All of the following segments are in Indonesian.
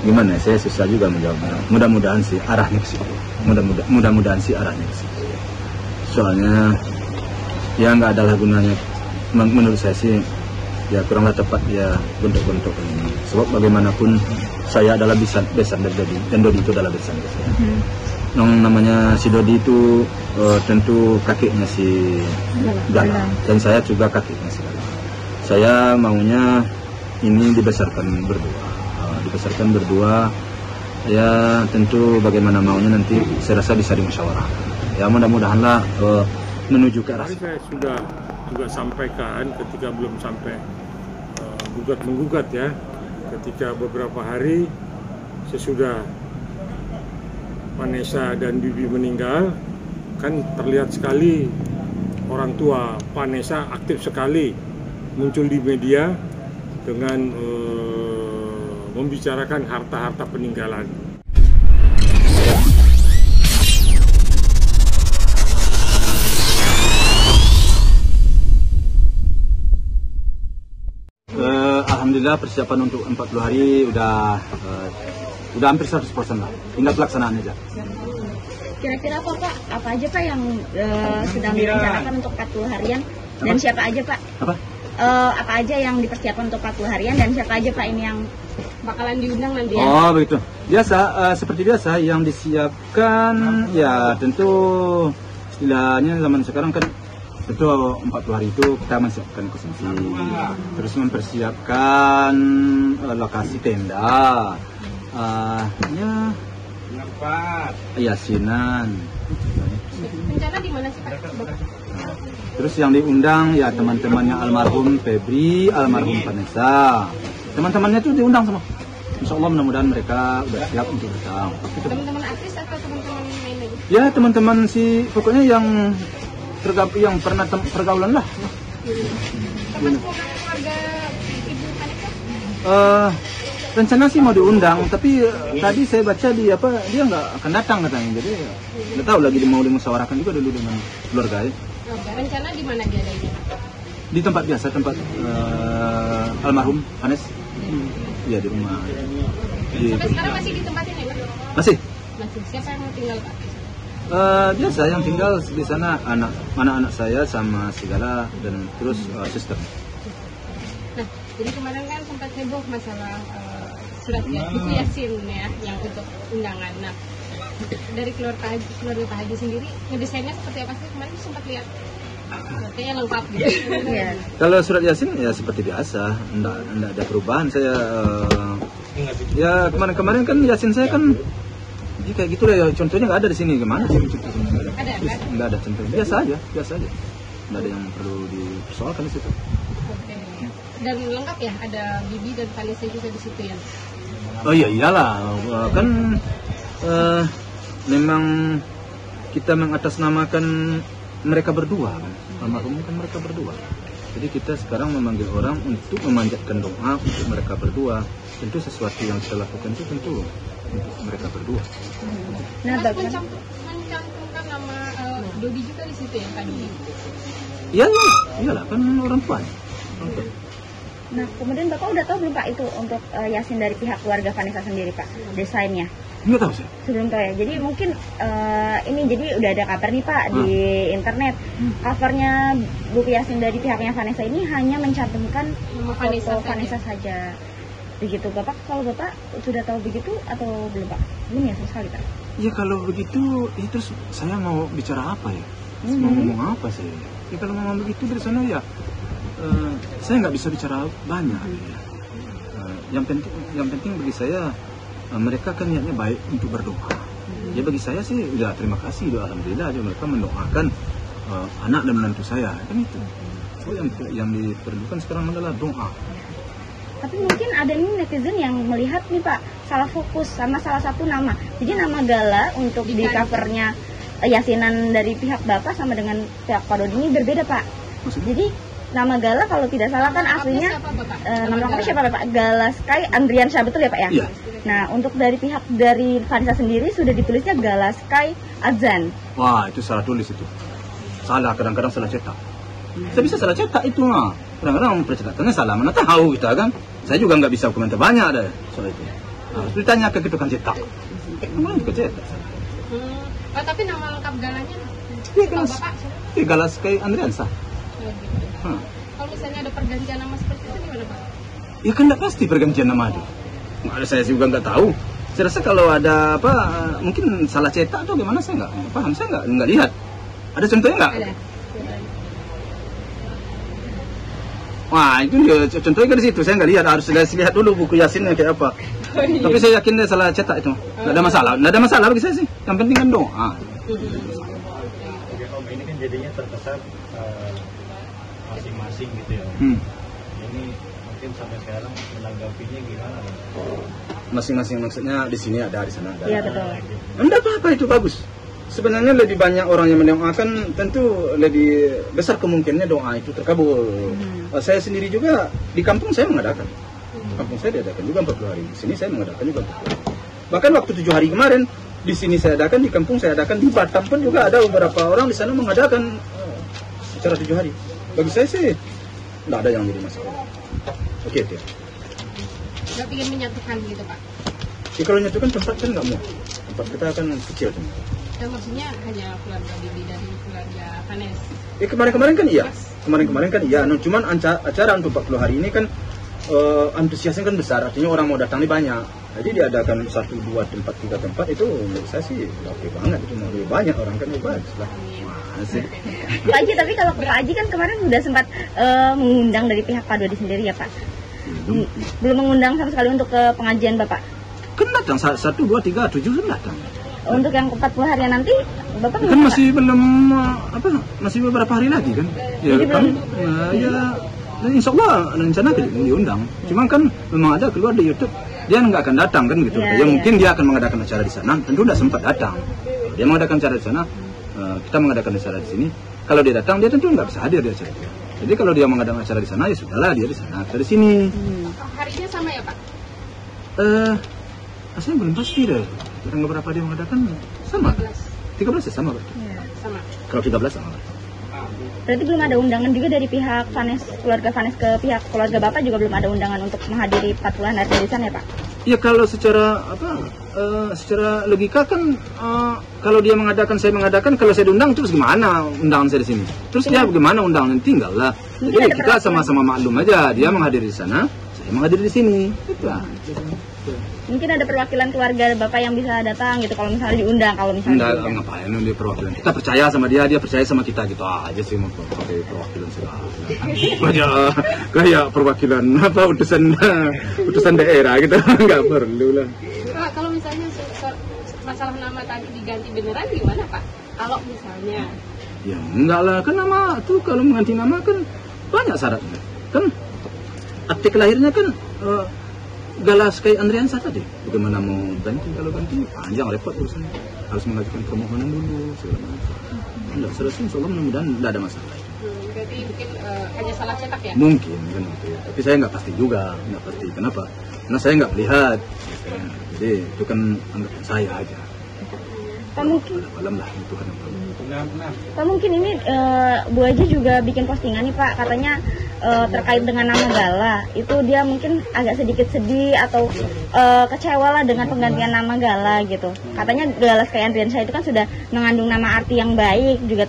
Gimana? Saya susah juga menjawabnya. Mudah-mudahan sih arahnya ke situ. Mudah-mudahan sih arahnya ke situ. Soalnya ya nggak adalah gunanya. Menurut saya sih ya kuranglah tepat ya bentuk-bentuk ini. Sebab bagaimanapun saya adalah besan dari Dodi dan Dodi itu adalah besan dari saya. Yang namanya si Dodi itu tentu kakeknya si Galang dan saya juga kakeknya si Galang. Saya maunya ini dibesarkan berdua, ya tentu bagaimana maunya nanti saya rasa bisa dimusyawarahkan. Ya mudah-mudahanlah menuju ke arah. Saya sudah juga sampaikan ketika belum sampai menggugat ya, ketika beberapa hari sesudah Vanessa dan Bibi meninggal, kan terlihat sekali orang tua Vanessa aktif sekali muncul di media dengan membicarakan harta-harta peninggalan. Alhamdulillah persiapan untuk 40 hari udah hampir 100% lah. Tinggal pelaksanaan aja. Kira-kira apa aja Pak yang sedang direncanakan untuk 40 harian dan siapa aja Pak? Apa aja yang dipersiapkan untuk 40 harian dan siapa aja Pak ini yang bakalan diundang nanti ya? Oh begitu. Biasa, seperti biasa yang disiapkan ya tentu istilahnya zaman sekarang kan tentu 40 hari itu kita menyiapkan konsumsi, terus mempersiapkan lokasi tenda, yasinan. Rencana di mana sih Pak? Terus yang diundang ya teman-temannya almarhum Febri, almarhum Vanessa. Teman-temannya itu diundang semua. Insya Allah mudah-mudahan mereka udah siap untuk datang. Teman-teman artis atau teman-teman main lagi? Ya teman-teman pokoknya yang pernah pergaulan lah. Termasuk keluarga Ibu Vanessa? Rencana sih mau diundang, tapi tadi saya baca dia nggak akan datang katanya. Jadi nggak tahu lagi mau dimusyawarahkan juga dulu dengan keluarga ya. Rencana di mana dia ada? Di tempat biasa, tempat almarhum Vanessa. Iya di rumah. Sampai sekarang masih di tempat ini Pak? Masih. Siapa yang mau tinggal Pak? Biasa yang tinggal di sana anak-anak saya sama segala dan terus sister. Nah, jadi kemarin kan sempat heboh masalah surat buku Yasin ya yang untuk undangan. Nah, dari keluarga Pak Haji sendiri ngedesainnya seperti apa sih? Kemarin sempat lihat kayaknya lengkap gitu. Kalau surat Yasin ya seperti biasa, enggak ada perubahan. Saya ya kemarin kan Yasin saya kan kayak gitu ya, contohnya nggak ada di sini. Gimana sih contohnya? Nggak ada contohnya, biasa aja. Nggak ada yang perlu dipersoalkan di situ. Oke. Dan lengkap ya, ada Bibi dan Vanessa juga di situ ya? Oh iya iyalah, kan memang kita mengatasnamakan mereka berdua kan, almarhum kan mereka berdua. Jadi kita sekarang memanggil orang untuk memanjatkan doa untuk mereka berdua. Tentu sesuatu yang kita lakukan itu tentu untuk mereka berdua. Nah, mencantumkan nama Dodi juga di situ ya Pak Dodi? Iyalah kan orang tua. Nah, kemudian Bapak udah tahu belum Pak itu untuk Yasin dari pihak keluarga Vanessa sendiri Pak, desainnya? Nggak tahu sih. Sebelum tahu ya. Jadi mungkin ini jadi udah ada kabar nih Pak di internet. Covernya buku Yasin dari pihaknya Vanessa ini hanya mencantumkan foto Vanessa saja. Begitu Bapak, kalau Bapak sudah tahu begitu atau belum Pak? Belum ya sama sekali Pak? Ya kalau begitu, ya terus saya mau bicara apa ya? Mau ngomong apa sih? Ya kalau ngomong begitu dari sana ya, saya nggak bisa bicara banyak. Ya. Yang penting bagi saya, mereka kan niatnya baik untuk berdoa. Ya bagi saya sih, ya terima kasih, alhamdulillah aja mereka mendoakan anak dan menantu saya, kan itu. So yang diperlukan sekarang adalah doa. Tapi mungkin ada nih netizen yang melihat nih Pak, salah fokus sama salah satu nama. Jadi nama Gala untuk di covernya Yasinan dari pihak Bapak sama dengan pihak Pak Dodi ini berbeda Pak. Maksudnya? Jadi nama Gala kalau tidak salah kan aslinya nama lengkapnya siapa Pak? Gala Sky Andrian Syah, betul ya Pak ya? Iya. Nah untuk dari pihak dari Vanessa sendiri sudah ditulisnya Gala Sky Azan. Wah itu salah tulis itu. Salah, kadang-kadang salah cetak. Saya bisa salah cetak itu mah. Kadang-kadang percetakannya salah, mana tahu kita kan. Saya juga nggak bisa komentar banyak ada soal itu. Harus ditanya ke tukang cetak. Mana tukang cetak? Tapi nama lengkap galanya? Iya, Galas kayak Andriansa. Kalau misalnya ada pergantian nama seperti itu gimana Pak? Ya kan nggak pasti pergantian nama itu. Nggak ada, saya juga nggak tahu. Saya rasa kalau ada apa, mungkin salah cetak atau gimana, saya nggak paham, saya nggak lihat. Ada contohnya nggak? Ada. Wah itu dia contohnya kan di situ, saya nggak lihat, harus lihat dulu buku Yasinnya kayak apa. Tapi saya yakin dia salah cetak itu, nggak ada masalah bagi saya sih. Yang penting kan doa. Oke Om, ini kan jadinya terkesan masing-masing gitu ya. Ini mungkin sampai sekarang menanggapinya gimana? Masing-masing maksudnya di sini ada, di sana ada. Iya betul. Enggak apa-apa, itu bagus. Sebenarnya lebih banyak orang yang mendoakan, tentu lebih besar kemungkinannya doa itu terkabul. Saya sendiri juga di kampung saya mengadakan. Kampung saya diadakan juga 40 hari. Di sini saya mengadakan juga 40 hari. Bahkan waktu 7 hari kemarin di sini saya adakan, di kampung saya adakan, di Batam pun juga ada beberapa orang di sana mengadakan secara 7 hari. Bagi saya sih enggak ada yang jadi masalah. Oke. Nggak ingin menyatukan gitu Pak? Ya, kalau nyatukan tempat kan nggak mau. Tempat kita kan kecil tuh. Maksudnya hanya keluarga Bibi dan keluarga Vanes? Ya kemarin-kemarin kan iya. Kemarin-kemarin kan iya. Nah, cuman acara untuk 40 hari ini kan antusiasnya kan besar. Artinya orang mau datang ini banyak. Jadi diadakan 1, 2 tempat, 3 tempat itu menurut saya sih oke banget. Itu mau lebih banyak orang kan lebih bagus lah. Pak Haji, tapi kalau Pak Haji kan kemarin sudah sempat mengundang dari pihak Pak Dodi sendiri ya Pak? Belum mengundang sama sekali untuk ke pengajian Bapak? Kan datang 1, 2, 3, 7 kan datang. Untuk yang 40 hari nanti Bapak kan masih belum masih beberapa hari lagi kan. Ya jadi kan insya Allah rencana diundang. Cuma kan memang ada keluar di YouTube dia nggak akan datang kan gitu. Ya mungkin dia akan mengadakan acara di sana, tentu tidak sempat datang. Dia mengadakan acara di sana, kita mengadakan acara di sini. Kalau dia datang dia tentu nggak bisa hadir di acara itu. Jadi kalau dia mengadakan acara di sana ya sudahlah, dia di sana, kita di sini. Harinya sama ya Pak? Saya belum pasti deh. Tanggal berapa dia mengadakan sama? 13 ya sama berarti. Sama. Kalau 13 sama. Berarti belum ada undangan juga dari pihak Vanes, keluarga Vanes ke pihak keluarga Bapak juga belum ada undangan untuk menghadiri 40 hari di sana ya Pak? Ya kalau secara secara logika kan kalau dia mengadakan, saya mengadakan, kalau saya diundang terus gimana undangan saya di sini? Terus dia bagaimana undangan? Tinggal lah. Jadi kita sama-sama maklum aja, dia menghadiri di sana, saya menghadiri di sini. Itu lah. Mungkin ada perwakilan keluarga Bapak yang bisa datang gitu kalau misalnya diundang, kalau misalnya enggak, ngapain dia perwakilan. Kita percaya sama dia percaya sama kita gitu aja sih, mau pakai perwakilan segala. Kayak perwakilan utusan daerah gitu. Enggak perlu lah. Pak, kalau misalnya masalah nama tadi diganti beneran gimana Pak? Kalau misalnya ya enggak lah, kan nama tuh kalau mengganti nama kan banyak syaratnya. Kan akte kelahirannya kan Galas kayak Andriansa tadi. Bagaimana mau ganti? Kalau ganti panjang repot urusannya. Harus mengajukan permohonan dulu segala macam. Enggak selesai, insya Allah mudah-mudahan tidak ada masalah. Berarti mungkin hanya salah cetak ya? Mungkin kan gitu ya. Tapi saya nggak pasti juga, nggak pasti. Kenapa? Karena saya nggak melihat. Jadi itu kan anggap saya aja. Pak mungkin malam lah itu kan. Pak mungkin ini Bu Haji juga bikin postingan nih Pak, katanya terkait dengan nama Gala itu dia mungkin agak sedikit sedih atau kecewa lah dengan penggantian nama Gala gitu. Katanya Galas kayak Andriansa itu kan sudah mengandung nama arti yang baik, juga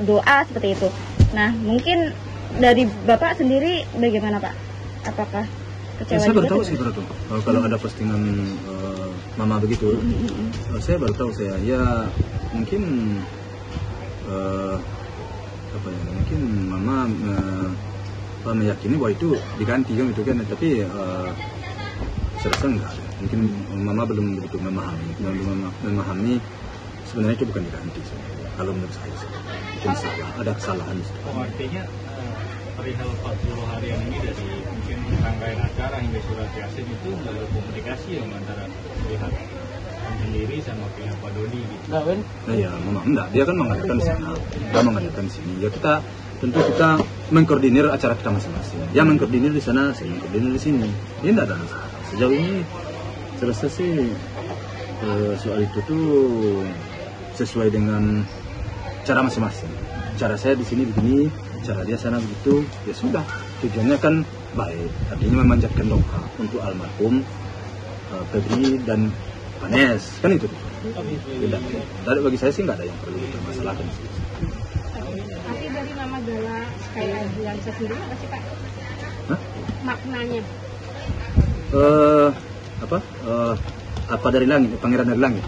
doa seperti itu. Nah mungkin dari Bapak sendiri bagaimana Pak? Apakah kecewa saya juga? Saya baru tahu kalau ada postingan Mama begitu. Saya baru tahu ya mungkin mungkin Mama meyakini bahwa itu diganti kan itu kan, tapi saya rasa enggak. Mungkin Mama belum begitu memahami sebenarnya itu bukan diganti sebenarnya. Kalau menurut saya sih mungkin salah, ada kesalahan. Artinya perihal 40 harian ini dari mungkin rangkaian acara hingga surat Yasin itu nggak ada komunikasi yang antara pihak sendiri sama pihak Pak Dodi gitu. Nah ya memang enggak, dia kan mengadakan di sana, dia mengadakan di sini. Ya tentu kita mengkoordinir acara kita masing-masing. Dia mengkoordinir di sana, saya mengkoordinir di sini. Ini tidak ada masalah. Sejauh ini saya rasa sih soal itu tuh sesuai dengan cara masing-masing. Cara saya di sini begini, cara dia sana begitu, ya sudah. tujuannya kan baik, artinya memanjatkan doa untuk almarhum Febri dan Vanes, kan itu. Tidak, bagi saya sih nggak ada yang perlu dipermasalahkan. Arti dari nama Gala Skyla Diansa sendiri apa sih Pak? Hah? Maknanya? Apa dari langit, pangeran dari langit.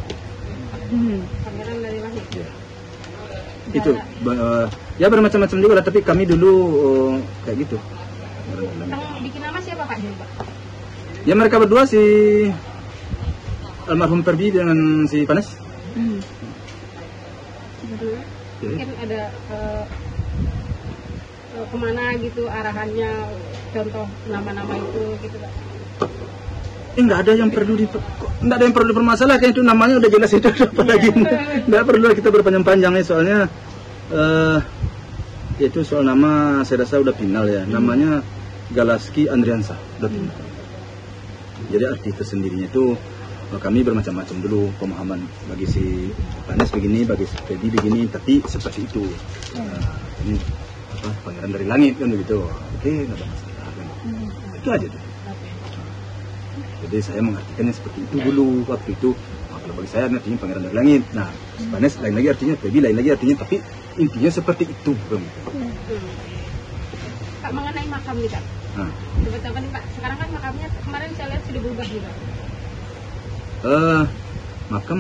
Pangeran dari langit. Ya. Itu ya bermacam-macam juga lah, tapi kami dulu kayak gitu. Yang bikin nama siapa Pak? Ya mereka berdua, si almarhum Febri dengan si Vanes. Mungkin ada kemana gitu arahannya, contoh nama-nama itu gitu Pak? Nggak ada yang perlu dipermasalahkan, itu namanya udah jelas itu, apalagi nggak perlu kita berpanjang-panjang ya, soalnya itu soal nama saya rasa udah final ya, namanya Galaski Andriansa udah final. Jadi arti tersendirinya itu kami bermacam-macam dulu pemahaman, bagi si Vanes begini, bagi si Febri begini, tapi seperti itu. Ini pangeran dari langit kan begitu. Oke, nggak ada masalah kan. Itu aja tuh. Jadi saya mengartikannya seperti itu dulu waktu itu. Kalau bagi saya artinya pangeran dari langit. Nah, Vanes lain lagi artinya, Febri lain lagi artinya, tapi intinya seperti itu. Pak, mengenai makam nih Kak. Coba nih Pak, sekarang kan makamnya kemarin saya lihat sudah berubah juga. Makam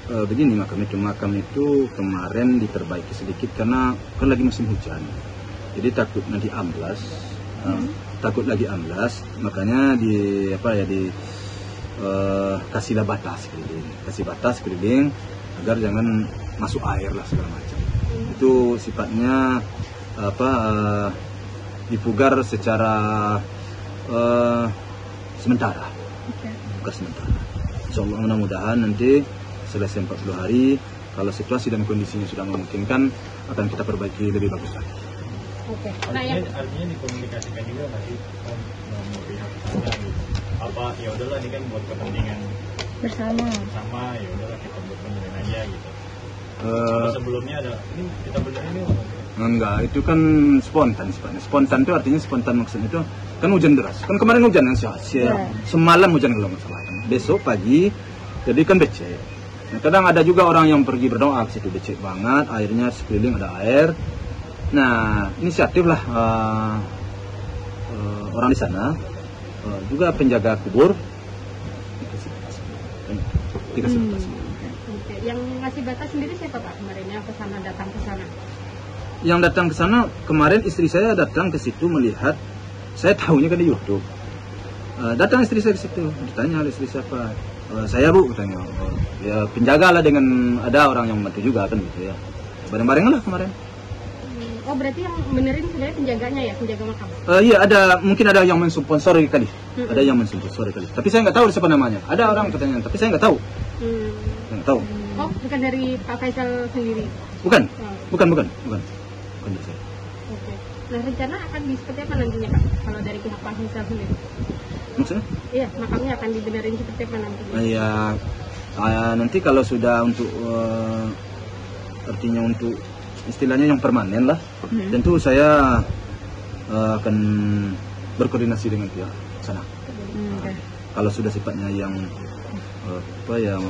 begini, makam itu kemarin diperbaiki sedikit karena kan lagi musim hujan. Jadi takut nanti amblas. Takut lagi amblas, makanya kasihlah kasih batas keliling agar jangan masuk air lah segala macam. Itu sifatnya dipugar secara sementara, bukan sementara. Insyaallah mudah-mudahan nanti selesai 40 hari, kalau situasi dan kondisinya sudah memungkinkan, akan kita perbaiki lebih bagus lagi. Oke. Artinya dikomunikasikan juga masih mau pihak sana gitu. Apa ya udahlah ini kan buat kepentingan bersama, ya udahlah kita buat kepentingan aja gitu. Sebelumnya ada ini kita benerin ini. Enggak, itu kan spontan sifatnya. Spontan itu artinya spontan, maksudnya itu kan hujan deras. Kan kemarin hujan kan semalam hujan kalau nggak salah. Besok pagi jadi kan becek. Nah, kadang ada juga orang yang pergi berdoa ke situ, becek banget, airnya sekeliling ada air. Nah, inisiatif lah orang di sana, juga penjaga kubur dikasih batas. Yang ngasih batas sendiri siapa Pak kemarin yang datang ke sana? Yang datang ke sana kemarin istri saya datang ke situ melihat, saya tahunya kan di YouTube. Datang istri saya ke situ, ditanya oleh istri siapa? Saya Bu, katanya. Ya penjaga lah, dengan ada orang yang membantu juga kan gitu ya. Bareng-bareng lah kemarin. Oh berarti yang benerin sebenarnya penjaganya ya, penjaga makam? Iya, mungkin ada yang mensponsori kali. Ada yang mensponsori kali. Tapi saya nggak tahu siapa namanya. Ada orang katanya, tapi saya nggak tahu. Nggak tahu. Oh bukan dari Pak Faisal sendiri? Bukan dari saya. Oke. Nah rencana akan seperti apa nantinya Pak? Kalau dari pihak Pak Faisal sendiri? Maksudnya? Iya, makamnya akan dibenerin seperti apa nantinya? Iya, nanti kalau sudah untuk artinya untuk istilahnya yang permanen lah, tentu saya akan berkoordinasi dengan pihak sana. Kalau sudah sifatnya yang yang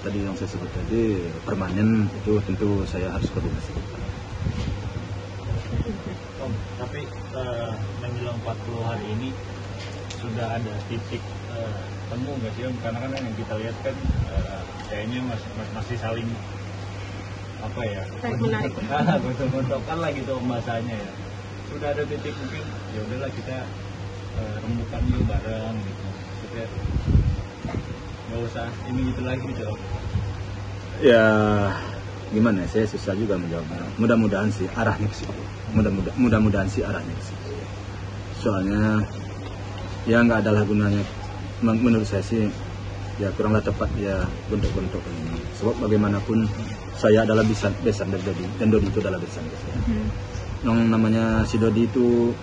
tadi yang saya sebut tadi permanen, itu tentu saya harus koordinasi. Tapi menjelang 40 hari ini sudah ada titik temu nggak sih Om? Karena kan yang kita lihat kan kayaknya masih saling apa ya, menarik, bentuk-bentukan lah gitu bahasanya ya. Sudah ada titik mungkin ya udahlah kita rembukan dulu bareng gitu. Kita nggak usah ini gitu lagi gitu. Ya gimana, saya susah juga menjawabnya. Mudah-mudahan sih arahnya ke situ. Mudah-mudahan sih arahnya ke situ. Soalnya ya nggak adalah gunanya, menurut saya sih ya kuranglah tepat ya bentuk-bentuk ini. Sebab bagaimanapun saya adalah besan dari Dodi, dan Dodi itu adalah besan dari saya. Yang namanya si Dodi itu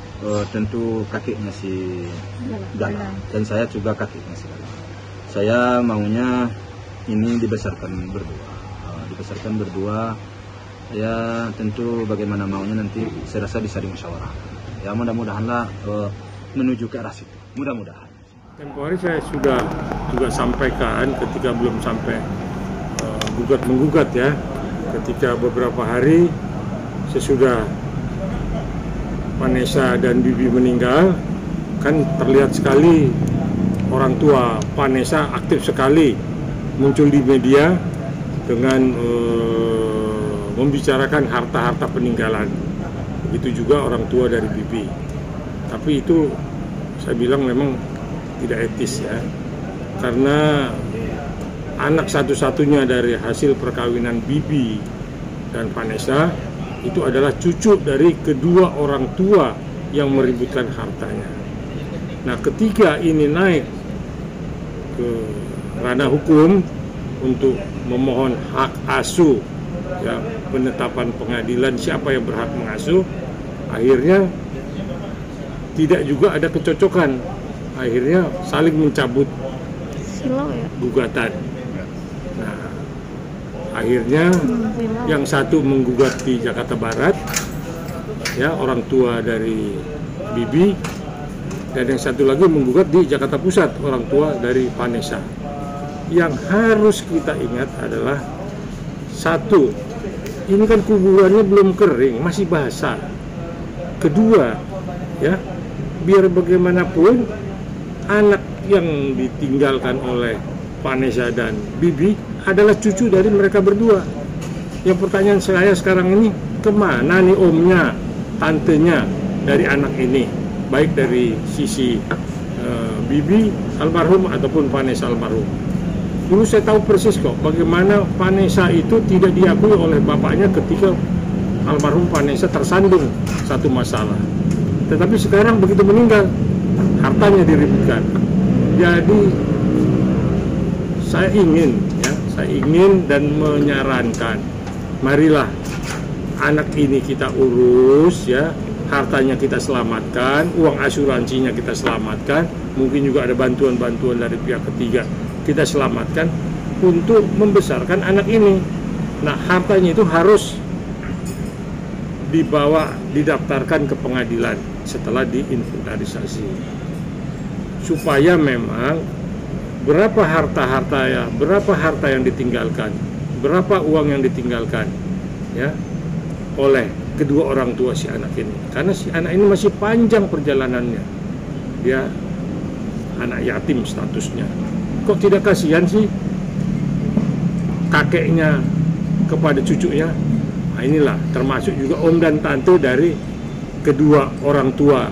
tentu kakeknya si Gala, dan saya juga kakeknya si Gala. Saya maunya ini dibesarkan berdua, ya tentu bagaimana maunya nanti saya rasa bisa dimusyawarahkan. Ya mudah-mudahanlah menuju ke arah situ. Mudah-mudahan. Tempo hari saya sudah juga sampaikan ketika belum sampai gugat-menggugat ya. Ketika beberapa hari sesudah Vanessa dan Bibi meninggal, kan terlihat sekali orang tua Vanessa aktif sekali muncul di media dengan membicarakan harta-harta peninggalan. Begitu juga orang tua dari Bibi. Tapi itu saya bilang memang tidak etis ya, karena anak satu-satunya dari hasil perkawinan Bibi dan Vanessa itu adalah cucu dari kedua orang tua yang meributkan hartanya. Nah, ketika ini naik ke ranah hukum untuk memohon hak asuh, ya, penetapan pengadilan siapa yang berhak mengasuh, akhirnya tidak juga ada kecocokan. Akhirnya saling mencabut gugatan. Nah, akhirnya yang satu menggugat di Jakarta Barat, ya, orang tua dari Bibi, dan yang satu lagi menggugat di Jakarta Pusat, orang tua dari Vanessa. Yang harus kita ingat adalah satu, ini kan kuburannya belum kering, masih basah. Kedua, ya, biar bagaimanapun anak yang ditinggalkan oleh Vanessa dan Bibi adalah cucu dari mereka berdua. Yang pertanyaan saya sekarang ini, kemana nih omnya, tantenya dari anak ini, baik dari sisi Bibi almarhum ataupun Vanessa almarhum. Dulu saya tahu persis kok bagaimana Vanessa itu tidak diakui oleh bapaknya ketika almarhum Vanessa tersandung satu masalah. Tetapi sekarang begitu meninggal, hartanya diributkan. Jadi saya ingin dan menyarankan, marilah anak ini kita urus ya, hartanya kita selamatkan, uang asuransinya kita selamatkan, mungkin juga ada bantuan-bantuan dari pihak ketiga kita selamatkan untuk membesarkan anak ini. Nah, hartanya itu harus didaftarkan ke pengadilan setelah diinventarisasi, supaya memang berapa harta yang ditinggalkan, berapa uang yang ditinggalkan ya oleh kedua orang tua si anak ini. Karena si anak ini masih panjang perjalanannya, dia anak yatim statusnya. Kok tidak kasihan sih kakeknya kepada cucunya? Nah, inilah termasuk juga om dan tante dari kedua orang tua,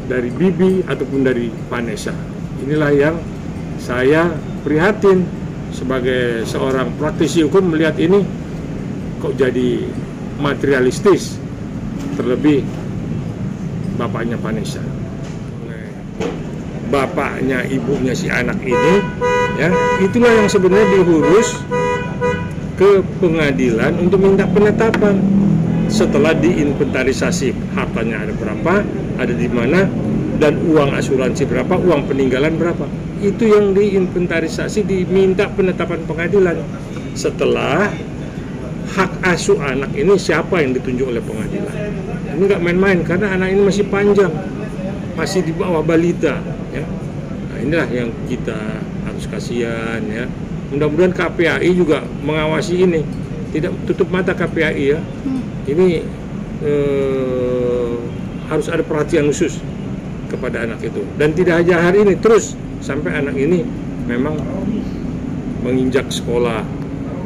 dari Bibi ataupun dari Vanessa. Inilah yang saya prihatin sebagai seorang praktisi hukum melihat ini kok jadi materialistis, terlebih bapaknya Vanessa, bapaknya ibunya si anak ini, ya, itulah yang sebenarnya diurus ke pengadilan untuk minta penetapan setelah diinventarisasi hartanya ada berapa, ada di mana, dan uang asuransi berapa, uang peninggalan berapa. Itu yang diinventarisasi, diminta penetapan pengadilan. Setelah hak asuh anak ini siapa yang ditunjuk oleh pengadilan. Ini nggak main-main karena anak ini masih panjang, masih di bawah balita. Ya. Nah, inilah yang kita harus kasihan ya. Mudah-mudahan KPAI juga mengawasi ini, tidak tutup mata KPAI ya. Ini harus ada perhatian khusus kepada anak itu, dan tidak hanya hari ini, terus sampai anak ini memang menginjak sekolah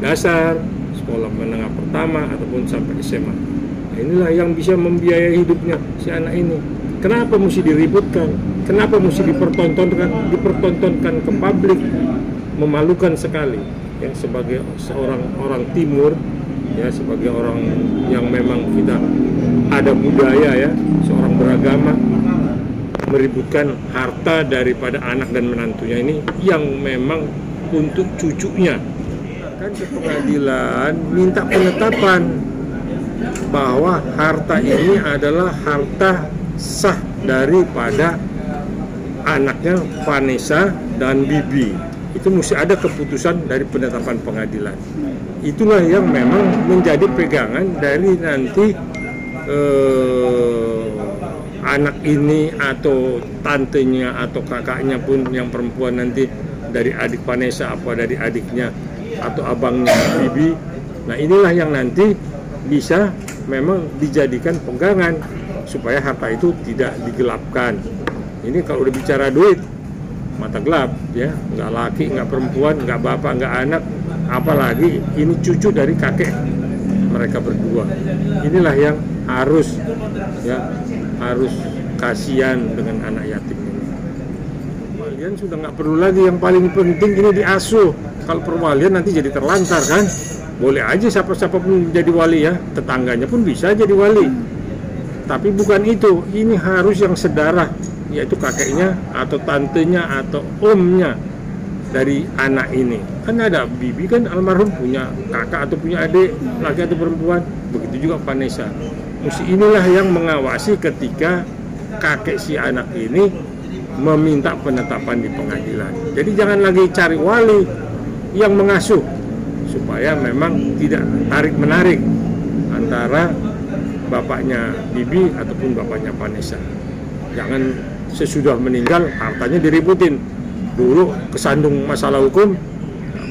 dasar, sekolah menengah pertama ataupun sampai SMA. Nah, inilah yang bisa membiayai hidupnya si anak ini. Kenapa mesti diributkan? Kenapa mesti dipertontonkan ke publik? Memalukan sekali ya, sebagai seorang orang timur ya, sebagai orang yang memang kita ada budaya ya, seorang beragama, meributkan harta daripada anak dan menantunya ini yang memang untuk cucunya. Kan ke pengadilan minta penetapan bahwa harta ini adalah harta sah daripada anaknya Vanessa dan Bibi. Itu mesti ada keputusan dari penetapan pengadilan. Itulah yang memang menjadi pegangan dari nanti anak ini atau tantenya atau kakaknya pun yang perempuan nanti dari adik Vanessa apa dari adiknya atau abangnya Bibi. Nah inilah yang nanti bisa memang dijadikan pegangan supaya harta itu tidak digelapkan. Ini kalau udah bicara duit mata gelap ya, nggak laki, nggak perempuan, nggak bapak, nggak anak, apalagi ini cucu dari kakek mereka berdua. Inilah yang harus kasihan dengan anak yatim ini. Perwalian sudah nggak perlu lagi, yang paling penting ini diasuh. Kalau perwalian nanti jadi terlantar kan, boleh aja siapa-siapa pun jadi wali ya, tetangganya pun bisa jadi wali. Tapi bukan itu, ini harus yang sedarah, yaitu kakeknya atau tantenya atau omnya dari anak ini. Kan ada Bibi kan almarhum punya kakak atau punya adik, laki atau perempuan, begitu juga Vanessa. Mesti inilah yang mengawasi ketika kakek si anak ini meminta penetapan di pengadilan. Jadi jangan lagi cari wali yang mengasuh, supaya memang tidak tarik-menarik antara bapaknya Bibi ataupun bapaknya Vanessa. Jangan sesudah meninggal hartanya diributin. Dulu kesandung masalah hukum,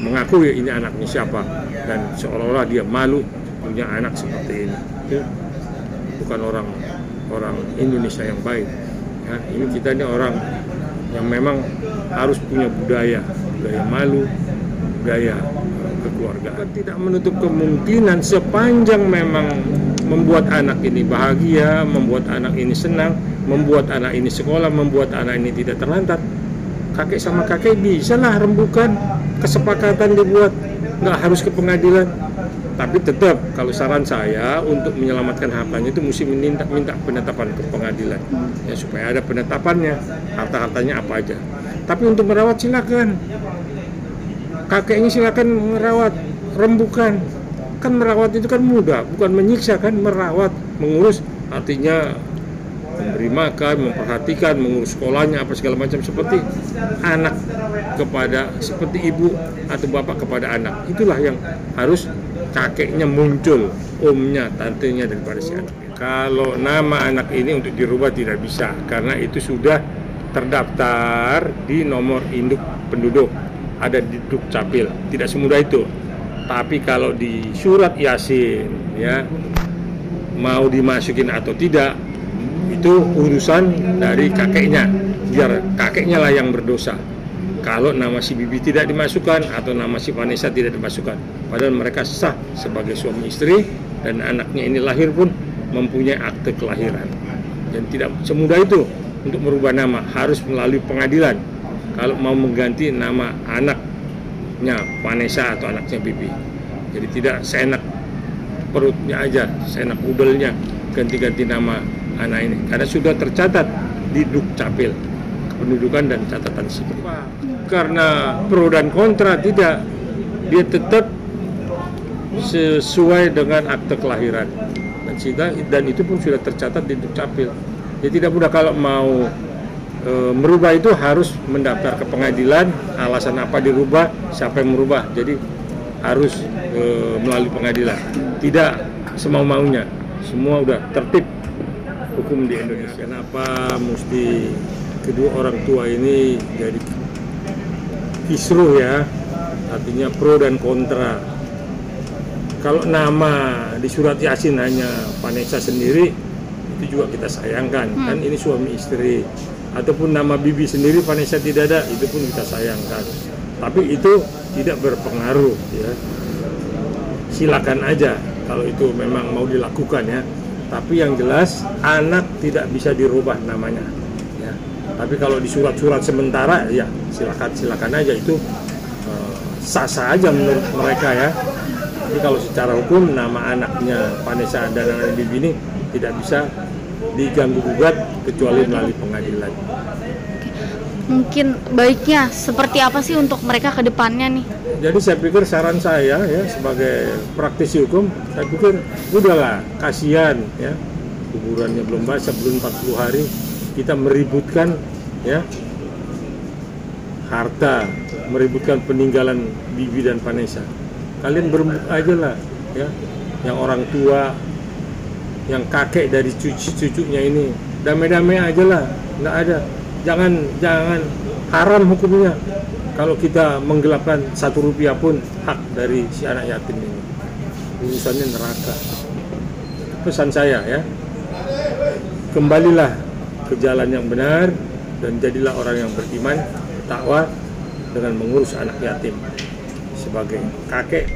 mengaku ya ini anaknya siapa, dan seolah-olah dia malu punya anak seperti ini. Itu bukan orang Indonesia yang baik. Ya, ini kita ini orang yang memang harus punya budaya malu, budaya kekeluargaan. Tidak menutup kemungkinan sepanjang memang membuat anak ini bahagia, membuat anak ini senang, membuat anak ini sekolah, membuat anak ini tidak terlantar, kakek sama kakek bisa lah rembukan, kesepakatan dibuat, nggak harus ke pengadilan. Tapi tetap kalau saran saya untuk menyelamatkan hartanya itu mesti minta penetapan ke pengadilan ya, supaya ada penetapannya harta-hartanya apa aja. Tapi untuk merawat silakan, kakeknya silakan merawat, rembukan. Kan merawat itu kan mudah, bukan menyiksa kan, merawat, mengurus artinya memberi makan, memperhatikan, mengurus sekolahnya apa segala macam, seperti anak kepada, seperti ibu atau bapak kepada anak. Itulah yang harus kakeknya muncul, omnya, tantenya daripada si anak. Kalau nama anak ini untuk dirubah tidak bisa, karena itu sudah terdaftar di nomor induk penduduk, ada di Dukcapil. Tidak semudah itu. Tapi kalau di surat Yasin ya mau dimasukin atau tidak, itu urusan dari kakeknya, biar kakeknya lah yang berdosa kalau nama si Bibi tidak dimasukkan atau nama si Vanessa tidak dimasukkan, padahal mereka sah sebagai suami istri dan anaknya ini lahir pun mempunyai akte kelahiran. Dan tidak semudah itu untuk merubah nama, harus melalui pengadilan kalau mau mengganti nama anaknya Vanessa atau anaknya Bibi. Jadi tidak seenak perutnya aja, seenak udelnya ganti-ganti nama anak ini, karena sudah tercatat di Dukcapil, kependudukan dan catatan sipil. Karena pro dan kontra tidak, dia tetap sesuai dengan akte kelahiran dan itu pun sudah tercatat di Dukcapil. Jadi tidak mudah kalau mau merubah, itu harus mendaftar ke pengadilan, alasan apa dirubah, siapa yang merubah. Jadi harus melalui pengadilan, tidak semau-maunya. Semua udah tertib hukum di Indonesia. Kenapa mesti kedua orang tua ini jadi kisruh ya, artinya pro dan kontra. Kalau nama di surat Yasin hanya Vanessa sendiri, itu juga kita sayangkan, kan ini suami istri. Ataupun nama Bibi sendiri Vanessa tidak ada, itu pun kita sayangkan. Tapi itu tidak berpengaruh ya. Silakan aja kalau itu memang mau dilakukan ya. Tapi yang jelas anak tidak bisa dirubah namanya ya. Tapi kalau di surat-surat sementara ya silakan aja, itu sah-sah aja menurut mereka ya. Tapi kalau secara hukum nama anaknya Vanessa dan anak Bibi ini tidak bisa diganggu gugat kecuali melalui pengadilan. Mungkin baiknya seperti apa sih untuk mereka ke depannya nih? Jadi saya pikir saran saya ya sebagai praktisi hukum, saya pikir udahlah, kasihan ya, kuburannya belum basah, belum 40 hari kita meributkan ya harta, meributkan peninggalan Bibi dan Vanessa. Kalian berembuk aja lah ya, yang orang tua yang kakek dari cucunya ini damai-damai aja lah, nggak ada. Jangan haram hukumnya kalau kita menggelapkan 1 rupiah pun hak dari si anak yatim ini. Urusannya neraka. Pesan saya ya, kembalilah ke jalan yang benar dan jadilah orang yang beriman, takwa dengan mengurus anak yatim. Sebagai kakek